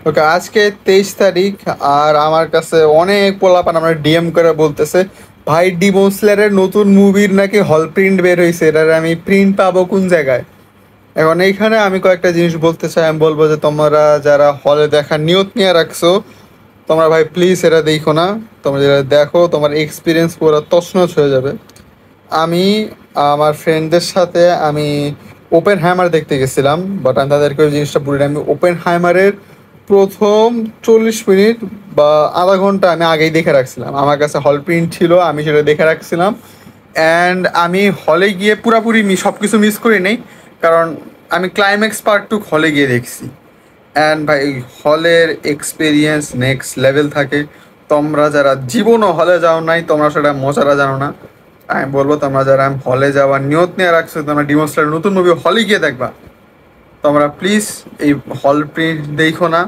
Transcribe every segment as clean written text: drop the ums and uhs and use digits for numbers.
ওকে, আজকে 23 তারিখ। আর আমার কাছে অনেক পোলাপান আমরা ডিএম করে বলতেছে, ভাই ডিমন স্লেয়ারের নতুন মুভির নাকি হল প্রিন্ট বের হয়েছে, এটার আমি প্রিন্ট পাবো কোন জায়গায়? এখন এইখানে আমি কয়েকটা জিনিস বলতে চাই। আমি বলবো যে তোমরা যারা হলে দেখার নিয়ত নিয়ে রাখছো, তোমরা ভাই প্লিজ এটা দেখো না। তোমরা যেটা দেখো তোমার এক্সপিরিয়েন্স পুরো তছনছ হয়ে যাবে। আমি আমার ফ্রেন্ডদের সাথে আমি ওপেন হ্যামার দেখতে গেছিলাম, বাট আমি তাদেরকে ওই জিনিসটা বলি না। আমি ওপেন হ্যামারের প্রথম 40 মিনিট বা আধা ঘন্টা আমি আগেই দেখে রাখছিলাম, আমার কাছে হল প্রিন্ট ছিল, আমি সেটা দেখে রাখছিলাম। অ্যান্ড আমি হলে গিয়ে পুরাপুরি সব কিছু মিস করি নাই, কারণ আমি ক্লাইম্যাক্স পার্ট 2 হলে গিয়ে দেখছি। অ্যান্ড ভাই হলের এক্সপিরিয়েন্স নেক্সট লেভেল থাকে। তোমরা যারা জীবনও হলে যাও নাই, তোমরা সেটা মজারা জানো না। আমি বলবো তোমরা যারা হলে যাওয়ার নিয়ত নিয়ে রাখছো, তোমরা ডিমনস্ট্রেটের নতুন মুভি হলে গিয়ে দেখবা। তোমরা প্লিজ এই হল প্রিন্ট দেখো না,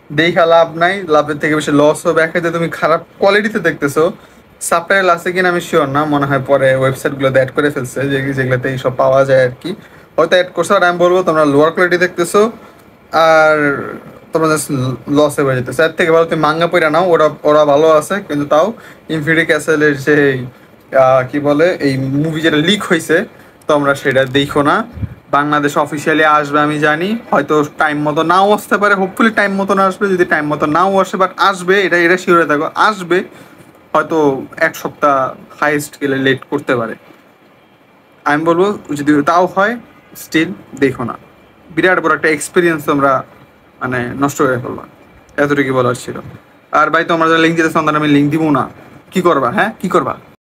দেখা লাভ নাই, লাভের থেকে বেশি লস হবে। একে তুমি খারাপ কোয়ালিটিতে দেখতেছো, সাবটাইটেল আছে কিনা আমি শিওর না, মনে হয় পরে ওয়েবসাইটগুলোতে অ্যাড করে ফেলছে, যেগুলোতে এইসব পাওয়া যায় আর কি, হয়তো অ্যাড করছে। আর আমি বলবো তোমরা লোয়ার কোয়ালিটি দেখতেছো, আর তোমরা জাস্ট লসে হয়ে যেতেছে। এর থেকে ভালো তুমি মাঙ্গা পইরা নাও, ওরা ওরা ভালো আছে। কিন্তু তাও ইনফিনিটি ক্যাসেলের যে কি বলে এই মুভি যেটা লিক হয়েছে, তোমরা সেটা দেখো না। বাংলাদেশ অফিসিয়ালি আসবে আমি জানি, হয়তো টাইম মতো নাও আসতে পারে, হোপফুলি টাইম মতো না আসবে। যদি টাইম মতো নাও আসে, বাট আসবে, এটা এটা শিওর হয়ে থাকো, আসবে। হয়তো 1 সপ্তাহ হাইস্ট গেলে লেট করতে পারে। আমি বলবো যদি তাও হয়, স্টিল দেখো না। বিরাট বড় একটা এক্সপিরিয়েন্স তোমরা মানে নষ্ট করে ফেলবা। এতটুকু বলার ছিল। আর ভাই তোমরা যারা লিঙ্ক দিতে চাও, আমি লিঙ্ক দিব না। কি করবা? হ্যাঁ, কি করবা?